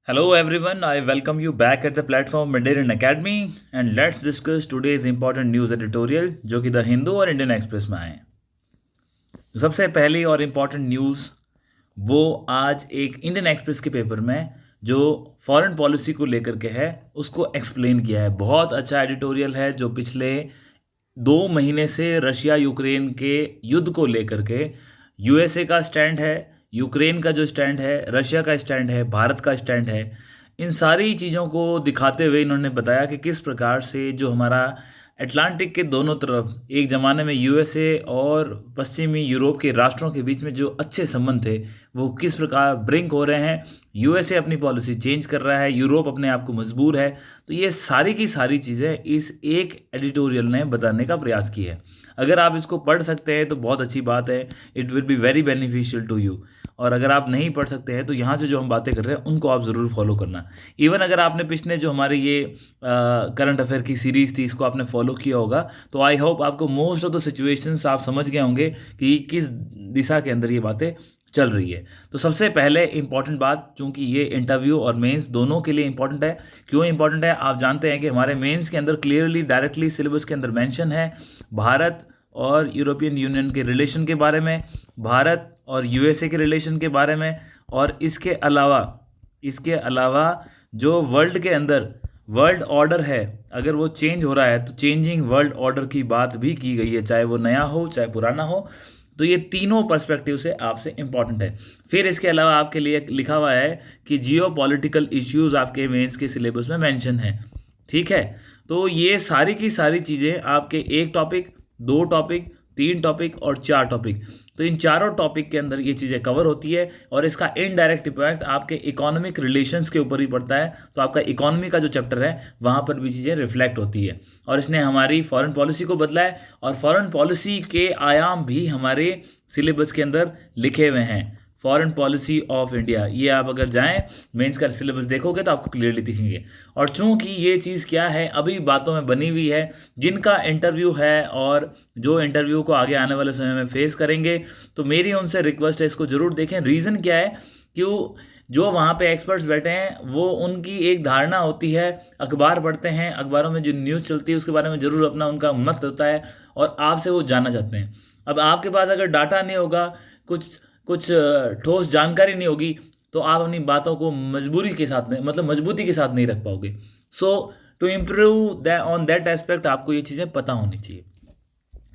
Hello everyone, I welcome you back at the platform Mandarin Academy and let's discuss today's important news editorial जो कि the Hindu और Indian express में आए हैं। तो सबसे पहली और इम्पॉर्टेंट न्यूज़ वो आज एक इंडियन एक्सप्रेस के पेपर में जो फॉरेन पॉलिसी को लेकर के है उसको एक्सप्लेन किया है। बहुत अच्छा एडिटोरियल है जो पिछले 2 महीने से रशिया यूक्रेन के युद्ध को लेकर के यूएसए का स्टैंड है, यूक्रेन का जो स्टैंड है, रशिया का स्टैंड है, भारत का स्टैंड है, इन सारी चीज़ों को दिखाते हुए इन्होंने बताया कि किस प्रकार से जो हमारा अटलांटिक के दोनों तरफ एक ज़माने में यूएसए और पश्चिमी यूरोप के राष्ट्रों के बीच में जो अच्छे संबंध थे वो किस प्रकार ब्रिंक हो रहे हैं। यूएसए अपनी पॉलिसी चेंज कर रहा है, यूरोप अपने आप को मजबूर है। तो ये सारी की सारी चीज़ें इस एक एडिटोरियल ने बताने का प्रयास की है। अगर आप इसको पढ़ सकते हैं तो बहुत अच्छी बात है, it will be very beneficial to you. और अगर आप नहीं पढ़ सकते हैं तो यहाँ से जो हम बातें कर रहे हैं उनको आप ज़रूर फॉलो करना। इवन अगर आपने पिछले जो हमारे ये करंट अफेयर की सीरीज़ थी इसको आपने फॉलो किया होगा तो आई होप आपको मोस्ट ऑफ द सिचुएशंस आप समझ गए होंगे कि किस दिशा के अंदर ये बातें चल रही है। तो सबसे पहले इंपॉर्टेंट बात, चूंकि ये इंटरव्यू और मेंस दोनों के लिए इंपॉर्टेंट है। क्यों इंपॉर्टेंट है? आप जानते हैं कि हमारे मेंस के अंदर क्लियरली डायरेक्टली सिलेबस के अंदर मेंशन है भारत और यूरोपियन यूनियन के रिलेशन के बारे में, भारत और यूएसए के रिलेशन के बारे में, और इसके अलावा जो वर्ल्ड के अंदर वर्ल्ड ऑर्डर है अगर वो चेंज हो रहा है तो चेंजिंग वर्ल्ड ऑर्डर की बात भी की गई है, चाहे वो नया हो चाहे पुराना हो। तो ये तीनों पर्सपेक्टिव से आपसे इंपॉर्टेंट है। फिर इसके अलावा आपके लिए लिखा हुआ है कि जियो पॉलिटिकल इश्यूज आपके मेंस के सिलेबस में मेंशन है। ठीक है, तो ये सारी की सारी चीज़ें आपके एक टॉपिक, 2 टॉपिक, 3 टॉपिक और 4 टॉपिक, तो इन चारों टॉपिक के अंदर ये चीज़ें कवर होती है और इसका इनडायरेक्ट इम्पैक्ट आपके इकोनॉमिक रिलेशंस के ऊपर ही पड़ता है। तो आपका इकोनॉमी का जो चैप्टर है वहाँ पर भी चीज़ें रिफ्लेक्ट होती है और इसने हमारी फॉरेन पॉलिसी को बदला है और फॉरेन पॉलिसी के आयाम भी हमारे सिलेबस के अंदर लिखे हुए हैं। फॉरेन पॉलिसी ऑफ इंडिया, ये आप अगर जाएं मेंस का सिलेबस देखोगे तो आपको क्लियरली दिखेंगे। और चूंकि ये चीज़ क्या है अभी बातों में बनी हुई है, जिनका इंटरव्यू है और जो इंटरव्यू को आगे आने वाले समय में फेस करेंगे, तो मेरी उनसे रिक्वेस्ट है इसको ज़रूर देखें। रीज़न क्या है? क्यों जो वहाँ पे एक्सपर्ट्स बैठे हैं वो उनकी एक धारणा होती है, अखबार पढ़ते हैं, अखबारों में जो न्यूज़ चलती है उसके बारे में ज़रूर अपना उनका मत होता है और आपसे वो जानना चाहते हैं। अब आपके पास अगर डाटा नहीं होगा, कुछ ठोस जानकारी नहीं होगी, तो आप अपनी बातों को मजबूती के साथ नहीं रख पाओगे। So to improve on that aspect आपको ये चीज़ें पता होनी चाहिए।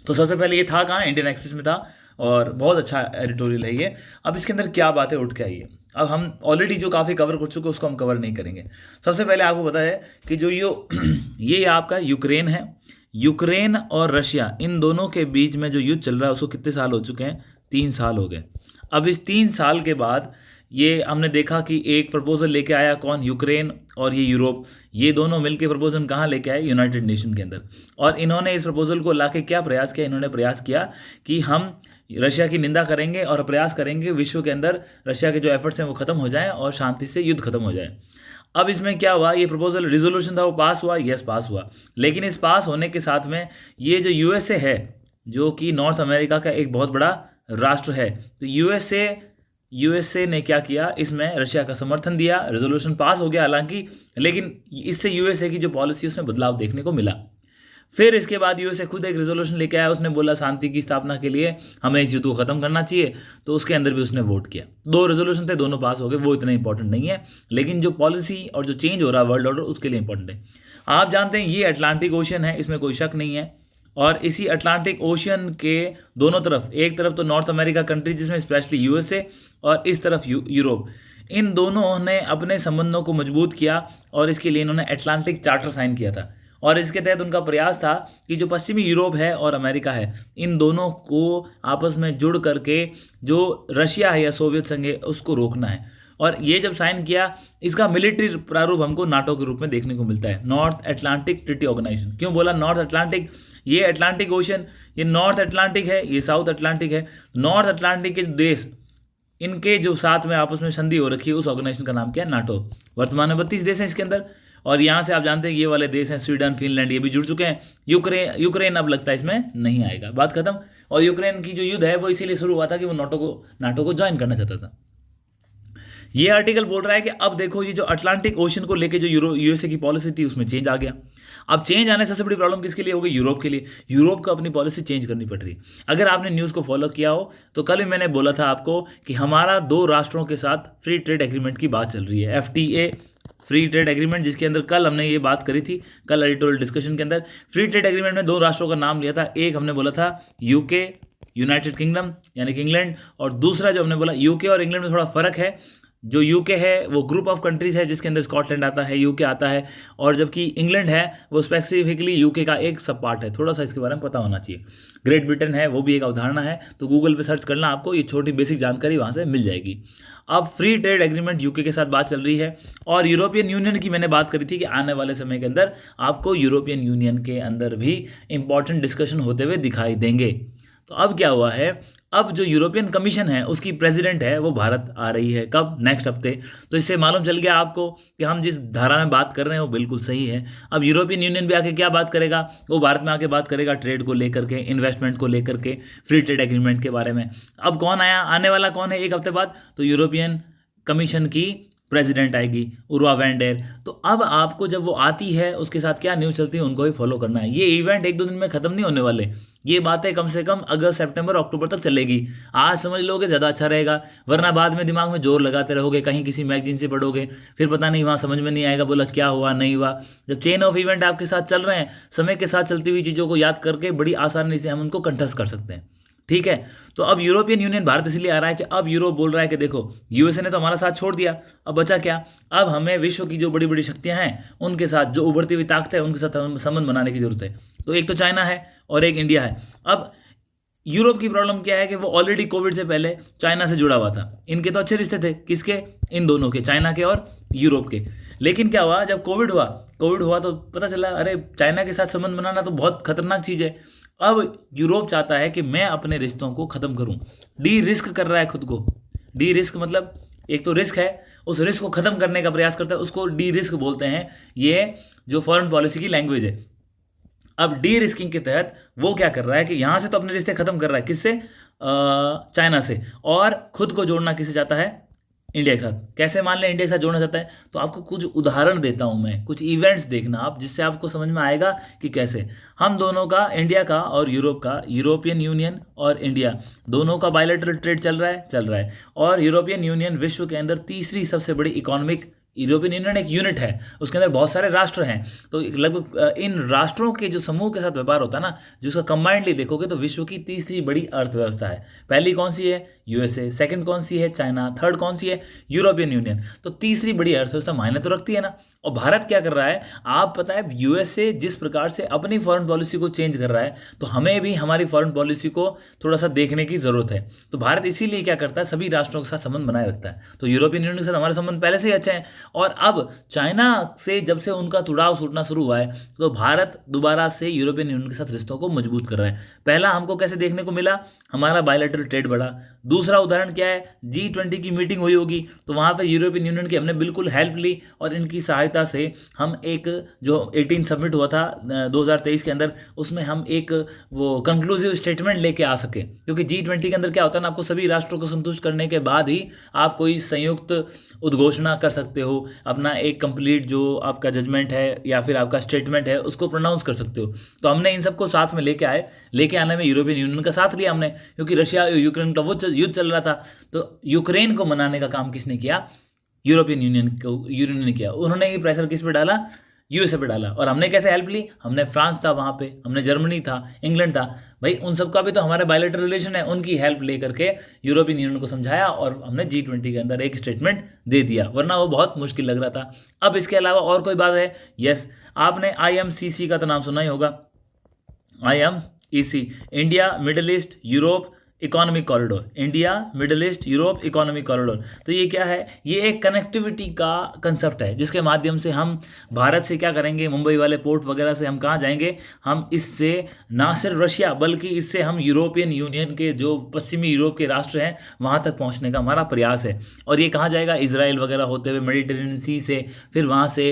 तो सबसे पहले ये था कहाँ? इंडियन एक्सप्रेस में था और बहुत अच्छा एडिटोरियल है ये। अब इसके अंदर क्या बातें उठ के आई है, अब हम ऑलरेडी जो काफ़ी कवर कर चुके उसको हम कवर नहीं करेंगे। सबसे पहले आपको पता है कि जो ये आपका यूक्रेन है, यूक्रेन और रशिया इन दोनों के बीच में जो युद्ध चल रहा है उसको कितने साल हो चुके हैं? 3 साल हो गए। अब इस 3 साल के बाद ये हमने देखा कि एक प्रपोजल लेके आया कौन? यूक्रेन और ये यूरोप, ये दोनों मिलके प्रपोजल कहाँ लेके आए? यूनाइटेड नेशन के अंदर। और इन्होंने इस प्रपोजल को लाके क्या प्रयास किया? इन्होंने प्रयास किया कि हम रशिया की निंदा करेंगे और प्रयास करेंगे विश्व के अंदर रशिया के जो एफर्ट्स हैं वो खत्म हो जाएं और शांति से युद्ध खत्म हो जाए। अब इसमें क्या हुआ? ये प्रपोजल रिजोल्यूशन था वो पास हुआ, यस पास हुआ, लेकिन इस पास होने के साथ में ये जो यूएसए है जो कि नॉर्थ अमेरिका का एक बहुत बड़ा राष्ट्र है, तो यूएसए ने क्या किया? इसमें रशिया का समर्थन दिया, रेजोल्यूशन पास हो गया हालांकि, लेकिन इससे यूएसए की जो पॉलिसी उसमें बदलाव देखने को मिला। फिर इसके बाद यूएसए खुद एक रेजोल्यूशन लेके आया, उसने बोला शांति की स्थापना के लिए हमें इस युद्ध को खत्म करना चाहिए, तो उसके अंदर भी उसने वोट किया। 2 रेजोल्यूशन थे, दोनों पास हो गए, वो इतना इंपॉर्टेंट नहीं है, लेकिन जो पॉलिसी और जो चेंज हो रहा है वर्ल्ड ऑर्डर उसके लिए इंपॉर्टेंट है। आप जानते हैं ये अटलांटिक ओशन है, इसमें कोई शक नहीं है, और इसी अटलांटिक ओशन के दोनों तरफ, एक तरफ तो नॉर्थ अमेरिका कंट्री जिसमें स्पेशली यूएसए और इस तरफ यूरोप, इन दोनों ने अपने संबंधों को मजबूत किया और इसके लिए इन्होंने अटलांटिक चार्टर साइन किया था। और इसके तहत उनका प्रयास था कि जो पश्चिमी यूरोप है और अमेरिका है इन दोनों को आपस में जुड़ करके जो रशिया है या सोवियत संघ है उसको रोकना है। और ये जब साइन किया, इसका मिलिट्री प्रारूप हमको नाटो के रूप में देखने को मिलता है, नॉर्थ अटलांटिक ट्रीटी ऑर्गेनाइजेशन। क्यों बोला नॉर्थ अटलांटिक? ये अटलांटिक ओशन, ये नॉर्थ अटलांटिक है, ये साउथ अटलांटिक है। नॉर्थ अटलांटिक के देश इनके जो साथ में आपस में संधि हो रखी है उस ऑर्गेनाइजेशन का नाम क्या है? नाटो। वर्तमान में 32 देश हैं इसके अंदर, और यहाँ से आप जानते हैं ये वाले देश हैं स्वीडन, फिनलैंड, ये भी जुड़ चुके हैं। यूक्रेन अब लगता है इसमें नहीं आएगा, बात खत्म। और यूक्रेन की जो युद्ध है वो इसीलिए शुरू हुआ था कि वो नाटो को ज्वाइन करना चाहता था। ये आर्टिकल बोल रहा है कि अब देखो ये जो अटलांटिक ओशन को लेके जो यूएसए की पॉलिसी थी उसमें चेंज आ गया। अब चेंज आने से सबसे बड़ी प्रॉब्लम किसके लिए होगी? यूरोप के लिए। यूरोप को अपनी पॉलिसी चेंज करनी पड़ रही। अगर आपने न्यूज़ को फॉलो किया हो तो कल भी मैंने बोला था आपको कि हमारा 2 राष्ट्रों के साथ फ्री ट्रेड एग्रीमेंट की बात चल रही है, एफटीए फ्री ट्रेड एग्रीमेंट, जिसके अंदर कल हमने ये बात करी थी, कल एडिटोरियल डिस्कशन के अंदर फ्री ट्रेड एग्रीमेंट में 2 राष्ट्रों का नाम लिया था। एक हमने बोला था यूके, यूनाइटेड किंगडम यानी कि इंग्लैंड, और दूसरा जो हमने बोला, यूके और इंग्लैंड में थोड़ा फर्क है। जो यूके है वो ग्रुप ऑफ कंट्रीज है जिसके अंदर स्कॉटलैंड आता है, यूके आता है, और जबकि इंग्लैंड है वो स्पेसिफिकली यूके का एक सब पार्ट है। थोड़ा सा इसके बारे में पता होना चाहिए। ग्रेट ब्रिटेन है वो भी एक अवधारणा है, तो गूगल पे सर्च करना, आपको ये छोटी बेसिक जानकारी वहाँ से मिल जाएगी। अब फ्री ट्रेड एग्रीमेंट यूके के साथ बात चल रही है, और यूरोपियन यूनियन की मैंने बात करी थी कि आने वाले समय के अंदर आपको यूरोपियन यूनियन के अंदर भी इंपॉर्टेंट डिस्कशन होते हुए दिखाई देंगे। तो अब क्या हुआ है, अब जो यूरोपियन कमीशन है उसकी प्रेसिडेंट है वो भारत आ रही है। कब? नेक्स्ट हफ्ते। तो इससे मालूम चल गया आपको कि हम जिस धारा में बात कर रहे हैं वो बिल्कुल सही है। अब यूरोपियन यूनियन भी आके क्या बात करेगा? वो भारत में आके बात करेगा ट्रेड को लेकर के, इन्वेस्टमेंट को लेकर के, फ्री ट्रेड एग्रीमेंट के बारे में। अब कौन आया, आने वाला कौन है एक हफ्ते बाद? तो यूरोपियन कमीशन की प्रेसिडेंट आएगी, उर्वा वैन डेर। तो अब आपको जब वो आती है उसके साथ क्या न्यूज़ चलती है उनको भी फॉलो करना है। ये इवेंट 1-2 दिन में ख़त्म नहीं होने वाले, ये बातें कम से कम अगस्त, सितंबर, अक्टूबर तक चलेगी। आज समझ लोगे ज़्यादा अच्छा रहेगा, वरना बाद में दिमाग में जोर लगाते रहोगे, कहीं किसी मैगजीन से पढ़ोगे, फिर पता नहीं वहाँ समझ में नहीं आएगा, बोला क्या हुआ नहीं हुआ। जब चेन ऑफ इवेंट आपके साथ चल रहे हैं, समय के साथ चलती हुई चीज़ों को याद करके बड़ी आसानी से हम उनको कंठस्थ कर सकते हैं। ठीक है, तो अब यूरोपियन यूनियन भारत इसलिए आ रहा है कि अब यूरोप बोल रहा है कि देखो यूएसए ने तो हमारा साथ छोड़ दिया, अब बचा क्या? अब हमें विश्व की जो बड़ी बड़ी शक्तियां हैं उनके साथ, जो उभरती हुई ताकत है उनके साथ संबंध बनाने की जरूरत है। तो एक तो चाइना है और एक इंडिया है। अब यूरोप की प्रॉब्लम क्या है कि वो ऑलरेडी कोविड से पहले चाइना से जुड़ा हुआ था। इनके तो अच्छे रिश्ते थे, किसके? इन दोनों के, चाइना के और यूरोप के। लेकिन क्या हुआ, जब कोविड हुआ तो पता चला अरे चाइना के साथ संबंध बनाना तो बहुत खतरनाक चीज़ है। अब यूरोप चाहता है कि मैं अपने रिश्तों को ख़त्म करूं, डी रिस्क कर रहा है खुद को। डी रिस्क मतलब एक तो रिस्क है, उस रिस्क को ख़त्म करने का प्रयास करता है, उसको डी रिस्क बोलते हैं। ये जो फॉरेन पॉलिसी की लैंग्वेज है। अब डी रिस्किंग के तहत वो क्या कर रहा है कि यहाँ से तो अपने रिश्ते ख़त्म कर रहा है, किससे? चाइना से, और खुद को जोड़ना किसे चाहता है? इंडिया के साथ। कैसे मान लें इंडिया के साथ जोड़ना चाहता है? तो आपको कुछ उदाहरण देता हूं मैं, कुछ इवेंट्स देखना आप, जिससे आपको समझ में आएगा कि कैसे हम दोनों का, इंडिया का और यूरोप का, यूरोपियन यूनियन और इंडिया दोनों का बायलैटरल ट्रेड चल रहा है। और यूरोपियन यूनियन विश्व के अंदर तीसरी सबसे बड़ी इकोनॉमिक, यूरोपियन यूनियन एक यूनिट है, उसके अंदर बहुत सारे राष्ट्र हैं। तो लगभग इन राष्ट्रों के जो समूह के साथ व्यापार होता है ना, जिसका कंबाइंडली देखोगे तो विश्व की तीसरी बड़ी अर्थव्यवस्था है। पहली कौन सी है? यूएसए। सेकंड कौन सी है? चाइना। थर्ड कौन सी है? European union. तो तीसरी बड़ी अर्थव्यवस्था मायने तो रखती है ना। और भारत क्या कर रहा है, आप पता है यूएसए जिस प्रकार से अपनी फॉरेन पॉलिसी को चेंज कर रहा है, तो हमें भी हमारी फॉरेन पॉलिसी को थोड़ा सा देखने की जरूरत है। तो भारत इसीलिए क्या करता है, सभी राष्ट्रों के साथ संबंध बनाए रखता है। तो यूरोपियन यूनियन के साथ हमारे संबंध पहले से ही अच्छे हैं, और अब चाइना से जब से उनका जुड़ाव छूटना शुरू हुआ है, तो भारत दोबारा से यूरोपियन यूनियन के साथ रिश्तों को मजबूत कर रहा है। पहला हमको कैसे देखने को मिला, हमारा बायलैटरल ट्रेड बढ़ा। दूसरा उदाहरण क्या है, G20 की मीटिंग हुई होगी, तो वहाँ पे यूरोपियन यूनियन की हमने बिल्कुल हेल्प ली, और इनकी सहायता से हम एक जो 18 सबमिट हुआ था 2023 के अंदर, उसमें हम एक वो कंक्लूसिव स्टेटमेंट लेके आ सके। क्योंकि G20 के अंदर क्या होता है ना, आपको सभी राष्ट्रों को संतुष्ट करने के बाद ही आप कोई संयुक्त उद्घोषणा कर सकते हो, अपना एक कंप्लीट जो आपका जजमेंट है या फिर आपका स्टेटमेंट है उसको प्रोनाउंस कर सकते हो। तो हमने इन सबको साथ में लेके आने में यूरोपियन यूनियन का साथ लिया हमने, क्योंकि रशिया यूक्रेन का वो युद्ध चल रहा था। तो यूक्रेन को मनाने का काम किसने किया? यूरोपियन यूनियन ने किया। उन्होंने ये प्रेशर किस पे डाला? यूएसए पे डाला। और हमने कैसे हेल्प ली? हमने फ्रांस था वहाँ पे, हमने जर्मनी था, इंग्लैंड था, भाई उन सबका भी तो हमारे बायलैटरल रिलेशन है, उनकी हेल्प ले करके यूरोपियन यूनियन को समझाया, और हमने G20 के अंदर एक स्टेटमेंट दे दिया, वरना वो बहुत मुश्किल लग रहा था। अब इसके अलावा और कोई बात है? यस, आपने IMCC का तो नाम सुना ही होगा। IMEC, India middle east Europe economic corridor, India middle east Europe economic corridor. तो ये क्या है? ये एक कनेक्टिविटी का कंसेप्ट है, जिसके माध्यम से हम भारत से क्या करेंगे, मुंबई वाले पोर्ट वगैरह से हम कहाँ जाएंगे, हम इससे ना सिर्फ रशिया बल्कि इससे हम यूरोपियन यूनियन के जो पश्चिमी यूरोप के राष्ट्र हैं वहाँ तक पहुँचने का हमारा प्रयास है। और ये कहाँ जाएगा? इसराइल वगैरह होते हुए, मेडिटेरेनियन सी से, फिर वहाँ से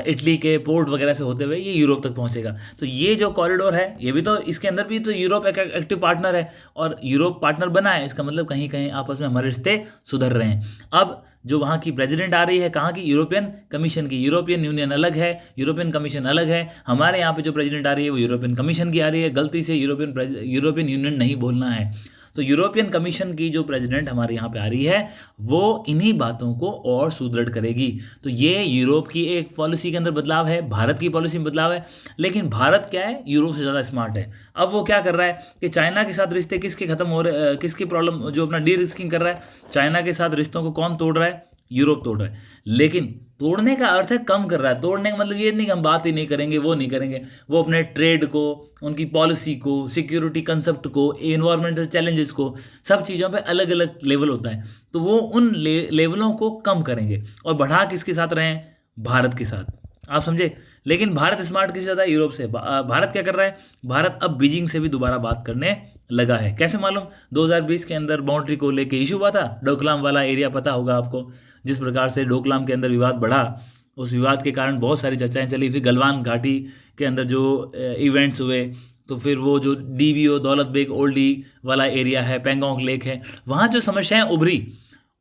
इटली के पोर्ट वगैरह से होते हुए ये यूरोप तक पहुँचेगा। तो ये जो कॉरिडोर है, ये भी तो, इसके अंदर भी तो यूरोप एक एक्टिव पार्टनर है, और यूरोप पार्टनर बना है, इसका मतलब कहीं कहीं आपस में हमारे रिश्ते सुधर रहे हैं। अब जो वहाँ की प्रेसिडेंट आ रही है कहाँ की, यूरोपियन कमीशन की। यूरोपियन यूनियन अलग है, यूरोपियन कमीशन अलग है। हमारे यहाँ पे जो प्रेसिडेंट आ रही है वो यूरोपियन कमीशन की आ रही है। गलती से यूरोपियन यूनियन नहीं बोलना है। तो यूरोपियन कमीशन की जो प्रेसिडेंट हमारे यहाँ पे आ रही है वो इन्हीं बातों को और सुदृढ़ करेगी। तो ये यूरोप की एक पॉलिसी के अंदर बदलाव है, भारत की पॉलिसी में बदलाव है। लेकिन भारत क्या है, यूरोप से ज़्यादा स्मार्ट है। अब वो क्या कर रहा है कि चाइना के साथ रिश्ते किसके खत्म हो रहे, किसकी प्रॉब्लम, जो अपना डी रिस्किंग कर रहा है, चाइना के साथ रिश्तों को कौन तोड़ रहा है, यूरोप तोड़ रहा है। लेकिन तोड़ने का अर्थ है कम कर रहा है। तोड़ने का मतलब ये नहीं कि हम बात ही नहीं करेंगे, वो नहीं करेंगे। वो अपने ट्रेड को, उनकी पॉलिसी को, सिक्योरिटी कंसेप्ट को, एनवायरमेंटल चैलेंजेस को, सब चीज़ों पे अलग अलग लेवल होता है। तो वो उन लेवलों को कम करेंगे और बढ़ा किसके साथ रहे हैं, भारत के साथ। आप समझे। लेकिन भारत स्मार्ट किससे ज़्यादा, यूरोप से। भारत क्या कर रहा है, भारत अब बीजिंग से भी दोबारा बात करने लगा है। कैसे मालूम, 2020 के अंदर बाउंड्री को लेके इशू हुआ था, डोकलाम वाला एरिया पता होगा आपको। जिस प्रकार से डोकलाम के अंदर विवाद बढ़ा, उस विवाद के कारण बहुत सारी चर्चाएं चली। फिर गलवान घाटी के अंदर जो इवेंट्स हुए, तो फिर वो जो DBO दौलत बेग ओल्डी वाला एरिया है, पेंगोंग लेक है, वहाँ जो समस्याएं उभरी,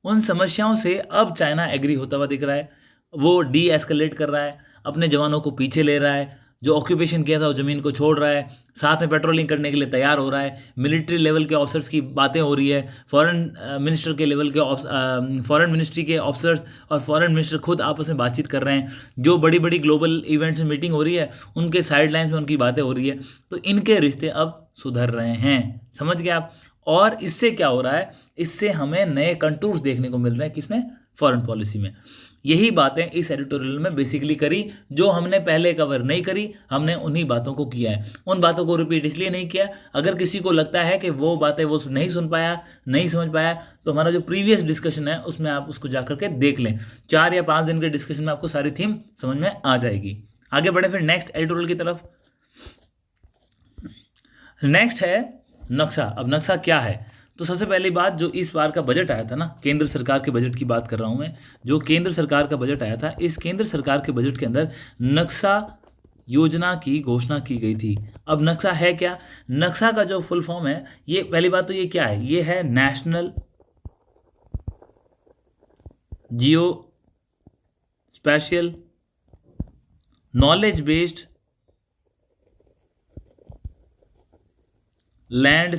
उन समस्याओं से अब चाइना एग्री होता हुआ दिख रहा है। वो डी एस्केलेट कर रहा है, अपने जवानों को पीछे ले रहा है, जो ऑक्यूपेशन किया था वो ज़मीन को छोड़ रहा है, साथ में पेट्रोलिंग करने के लिए तैयार हो रहा है। मिलिट्री लेवल के ऑफिसर्स की बातें हो रही है, फॉरेन मिनिस्टर के लेवल के फॉरेन मिनिस्ट्री के ऑफिसर्स और फॉरेन मिनिस्टर खुद आपस में बातचीत कर रहे हैं। जो बड़ी बड़ी ग्लोबल इवेंट्स में मीटिंग हो रही है, उनके साइडलाइंस में उनकी बातें हो रही है। तो इनके रिश्ते अब सुधर रहे हैं, समझ गए आप। और इससे क्या हो रहा है, इससे हमें नए कंटूर्स देखने को मिल रहे हैं, किसमें, फॉरेन पॉलिसी में। यही बातें इस एडिटोरियल में बेसिकली करी, जो हमने पहले कवर नहीं करी, हमने उन्हीं बातों को किया है। उन बातों को रिपीट इसलिए नहीं किया, अगर किसी को लगता है कि वो बातें वो नहीं सुन पाया, नहीं समझ पाया, तो हमारा जो प्रीवियस डिस्कशन है उसमें आप उसको जाकर के देख लें। 4 या 5 दिन के डिस्कशन में आपको सारी थीम समझ में आ जाएगी। आगे बढ़े फिर नेक्स्ट एडिटोरियल की तरफ। नेक्स्ट है नक्शा। अब नक्शा क्या है, तो सबसे पहली बात, जो इस बार का बजट आया था ना, केंद्र सरकार के बजट की बात कर रहा हूं मैं। जो केंद्र सरकार का बजट आया था, इस केंद्र सरकार के बजट के अंदर नक्शा योजना की घोषणा की गई थी। अब नक्शा है क्या, नक्शा का जो फुल फॉर्म है, ये पहली बात तो ये क्या है, ये है national geo spatial knowledge based land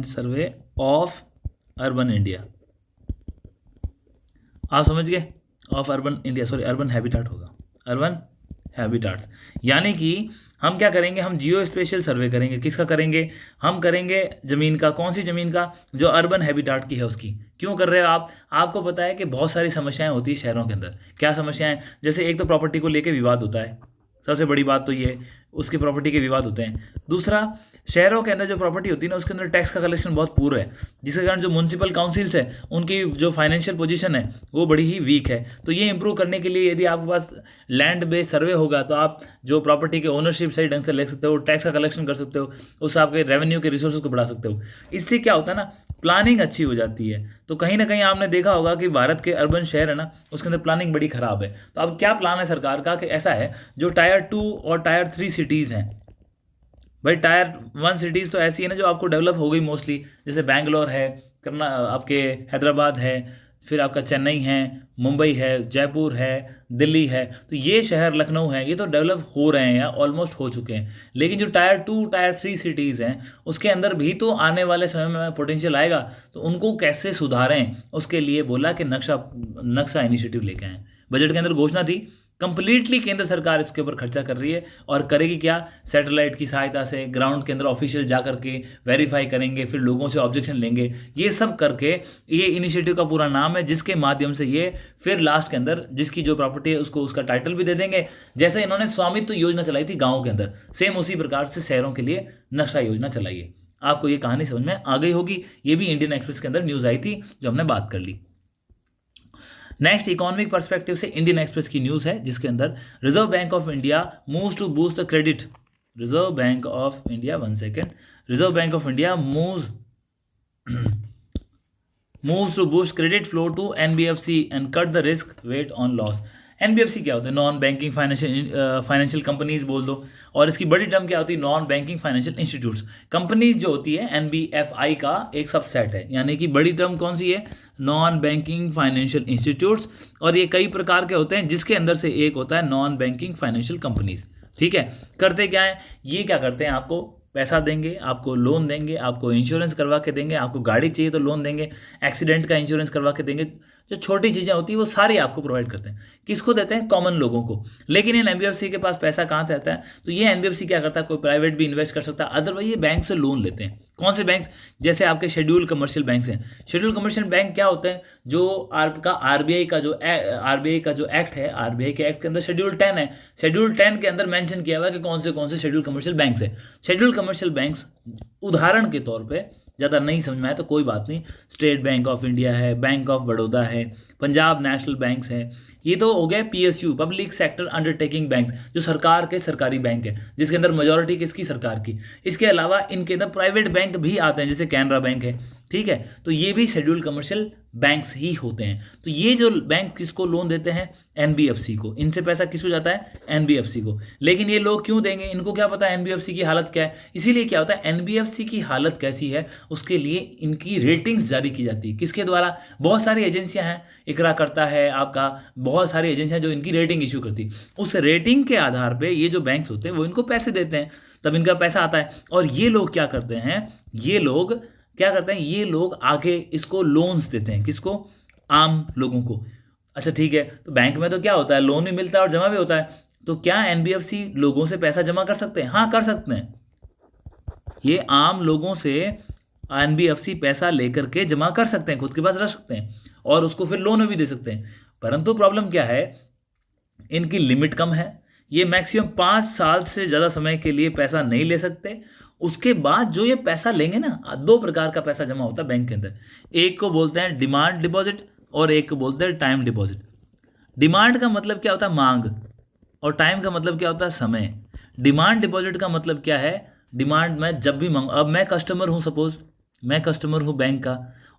survey of urban India. आप समझ गए, of urban India, sorry urban habitat होगा, अर्बन हैबिटाट्स। यानी कि हम क्या करेंगे, हम जियो स्पेशल सर्वे करेंगे। किसका करेंगे, हम करेंगे ज़मीन का। कौन सी ज़मीन का, जो अर्बन हैबिटाट की है उसकी। क्यों कर रहे हो आप, आपको पता है कि बहुत सारी समस्याएं होती है शहरों के अंदर। क्या समस्याएं, जैसे एक तो प्रॉपर्टी को लेके विवाद होता है, सबसे बड़ी बात तो ये, उसकी प्रॉपर्टी के विवाद होते हैं। दूसरा, शहरों के अंदर जो प्रॉपर्टी होती है ना, उसके अंदर टैक्स का कलेक्शन बहुत पूरा है, जिसके कारण जो म्यूनसिपल काउंसिल्स है, उनकी जो फाइनेंशियल पोजीशन है वो बड़ी ही वीक है। तो ये इंप्रूव करने के लिए यदि आपके पास लैंड बेस्ड सर्वे होगा, तो आप जो प्रॉपर्टी के ओनरशिप सही ढंग से ले सकते हो, टैक्स का कलेक्शन कर सकते हो, उससे आपके रेवेन्यू के रिसोर्सेज को बढ़ा सकते हो। इससे क्या होता है ना, प्लानिंग अच्छी हो जाती है। तो कहीं ना कहीं आपने देखा होगा कि भारत के अर्बन शहर है ना, उसके अंदर प्लानिंग बड़ी खराब है। तो अब क्या प्लान है सरकार का, कि ऐसा है, जो टायर 2 और टायर 3 सिटीज़ हैं, भाई टायर 1 सिटीज़ तो ऐसी है ना जो आपको डेवलप हो गई मोस्टली, जैसे बैंगलोर है, करना आपके हैदराबाद है, फिर आपका चेन्नई है, मुंबई है, जयपुर है, दिल्ली है। तो ये शहर, लखनऊ है, ये तो डेवलप हो रहे हैं या ऑलमोस्ट हो चुके हैं। लेकिन जो टायर 2 टायर 3 सिटीज़ हैं, उसके अंदर भी तो आने वाले समय में पोटेंशियल आएगा। तो उनको कैसे सुधारें, उसके लिए बोला कि नक्शा इनिशिएटिव लेके आए। बजट के अंदर घोषणा थी, कंप्लीटली केंद्र सरकार इसके ऊपर खर्चा कर रही है। और करेगी क्या, सैटेलाइट की सहायता से ग्राउंड के अंदर ऑफिशियल जा करके वेरीफाई करेंगे, फिर लोगों से ऑब्जेक्शन लेंगे। ये सब करके, ये इनिशिएटिव का पूरा नाम है, जिसके माध्यम से ये फिर लास्ट के अंदर जिसकी जो प्रॉपर्टी है उसको उसका टाइटल भी दे देंगे। जैसे इन्होंने स्वामित्व योजना चलाई थी गाँव के अंदर, सेम उसी प्रकार से शहरों के लिए नक्शा योजना चलाई है। आपको ये कहानी समझ में आ गई होगी। ये भी इंडियन एक्सप्रेस के अंदर न्यूज़ आई थी, जो हमने बात कर ली। नेक्स्ट इकोनॉमिक पर्सपेक्टिव से इंडियन एक्सप्रेस की न्यूज़ है, जिसके अंदर reserve bank of India moves to boost the credit. Reserve bank of India, 1 second, reserve bank of India moves to boost credit flow to NBFC and cut the risk weight on loss. NBFC क्या होता है, non banking financial companies बोल दो। और इसकी बड़ी term क्या होती है, non banking financial institutes. Companies जो होती है एनबीएफआई का एक सबसेट है, यानी कि बड़ी टर्म कौन सी है, नॉन बैंकिंग फाइनेंशियल इंस्टीट्यूट्स। और ये कई प्रकार के होते हैं, जिसके अंदर से एक होता है नॉन बैंकिंग फाइनेंशियल कंपनीज। ठीक है, करते क्या है, ये क्या करते हैं, आपको पैसा देंगे, आपको लोन देंगे, आपको इंश्योरेंस करवा के देंगे, आपको गाड़ी चाहिए तो लोन देंगे, एक्सीडेंट का इंश्योरेंस करवा के देंगे। जो छोटी चीज़ें होती है वो सारी आपको प्रोवाइड करते हैं। किसको देते हैं, कॉमन लोगों को। लेकिन इन एनबीएफसी के पास पैसा कहाँ से आता है, तो ये एनबीएफसी क्या करता है, कोई प्राइवेट भी इन्वेस्ट कर सकता है, अदरवाइज ये बैंक से लोन लेते हैं। कौन से बैंक, जैसे आपके शेड्यूल कमर्शियल बैंक हैं। शेड्यूल कमर्शियल बैंक क्या होते हैं, जो आपका आरबीआई का जो एक्ट है, आरबीआई के एक्ट के अंदर शेड्यूल 10 है। शेड्यूल 10 के अंदर मेंशन किया हुआ है कि कौन से शेड्यूल कमर्शियल बैंक्स है। शेड्यूल कमर्शियल बैंक्स उदाहरण के तौर पे, ज़्यादा नहीं समझ में आया तो कोई बात नहीं, स्टेट बैंक ऑफ इंडिया है, बैंक ऑफ बड़ौदा है, पंजाब नेशनल बैंक्स है। ये तो हो गए PSU, public sector undertaking bank, जो सरकार के सरकारी बैंक है, जिसके अंदर मेजॉरिटी किसकी, सरकार की। इसके अलावा इनके अंदर प्राइवेट बैंक भी आते हैं, जैसे कैनरा बैंक है। ठीक है, तो ये भी शेड्यूल कमर्शियल बैंक्स ही होते हैं। तो ये जो बैंक किसको लोन देते हैं, एनबीएफसी को। इनसे पैसा किसको जाता है, एनबीएफसी को। लेकिन ये लोग क्यों देंगे, इनको क्या पता है एनबीएफसी की हालत क्या है। इसीलिए क्या होता है, एनबीएफसी की हालत कैसी है उसके लिए इनकी रेटिंग्स जारी की जाती है। किसके द्वारा, बहुत सारी एजेंसियां हैं, इकरा करता है आपका, बहुत सारी एजेंसियां जो इनकी रेटिंग इशू करती है। उस रेटिंग के आधार पर ये जो बैंक्स होते हैं वो इनको पैसे देते हैं, तब इनका पैसा आता है। और ये लोग क्या करते हैं, ये लोग आगे इसको लोन्स देते हैं, किसको, आम लोगों को। अच्छा ठीक है, तो बैंक में तो क्या होता है, लोन भी मिलता है और जमा भी होता है। तो क्या एनबीएफसी लोगों से पैसा जमा कर सकते हैं, हाँ कर सकते हैं। ये आम लोगों से एनबीएफसी पैसा लेकर के जमा कर सकते हैं, खुद के पास रख सकते हैं और उसको फिर लोन भी दे सकते हैं। परंतु प्रॉब्लम क्या है, इनकी लिमिट कम है। ये मैक्सिमम 5 साल से ज़्यादा समय के लिए पैसा नहीं ले सकते। उसके बाद जो ये पैसा लेंगे ना, 2 प्रकार का पैसा जमा होता है बैंक के अंदर। एक को बोलते हैं डिमांड डिपॉजिट और एक को बोलते हैं टाइम डिपॉजिट। डिमांड का मतलब क्या होता है, मांग, और टाइम का मतलब क्या होता है, समय। डिमांड डिपॉजिट का मतलब क्या है, डिमांड मैं जब भी मांगू, अब मैं कस्टमर हूँ, सपोज मैं कस्टमर हूँ बैंक का,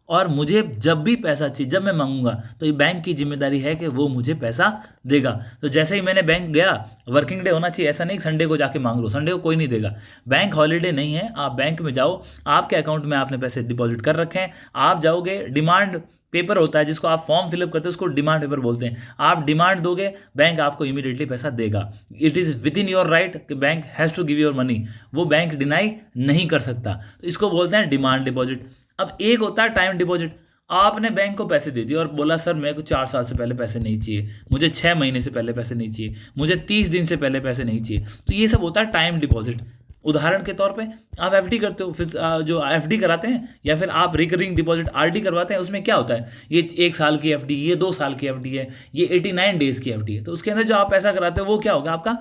और मुझे जब भी पैसा चाहिए, जब मैं मांगूंगा, तो ये बैंक की जिम्मेदारी है कि वो मुझे पैसा देगा। तो जैसे ही मैंने बैंक गया, वर्किंग डे होना चाहिए, ऐसा नहीं संडे को जाके मांग लो, संडे को कोई नहीं देगा। बैंक हॉलीडे नहीं है, आप बैंक में जाओ, आपके अकाउंट में आपने पैसे डिपॉजिट कर रखे हैं, आप जाओगे, डिमांड पेपर होता है जिसको आप फॉर्म फिलअप करते हैं, उसको डिमांड पेपर बोलते हैं। आप डिमांड दोगे, बैंक आपको इमीडिएटली पैसा देगा। It is within your right कि bank has to give your money, वो बैंक डिनाई नहीं कर सकता। तो इसको बोलते हैं डिमांड डिपॉजिट। अब एक होता है टाइम डिपॉजिट। आपने बैंक को पैसे दे दिए और बोला सर मेरे को 4 साल से पहले पैसे नहीं चाहिए, मुझे 6 महीने से पहले पैसे नहीं चाहिए, मुझे 30 दिन से पहले पैसे नहीं चाहिए। तो ये सब होता है टाइम डिपॉजिट। उदाहरण के तौर पे आप एफडी करते हो, फिर जो एफडी कराते हैं या फिर आप रिकरिंग डिपॉजिट आरडी करवाते हैं, उसमें क्या होता है, ये 1 साल की एफडी, ये 2 साल की एफडी है, ये 89 डेज की एफडी है। तो उसके अंदर जो आप पैसा कराते हो वो क्या होगा, आपका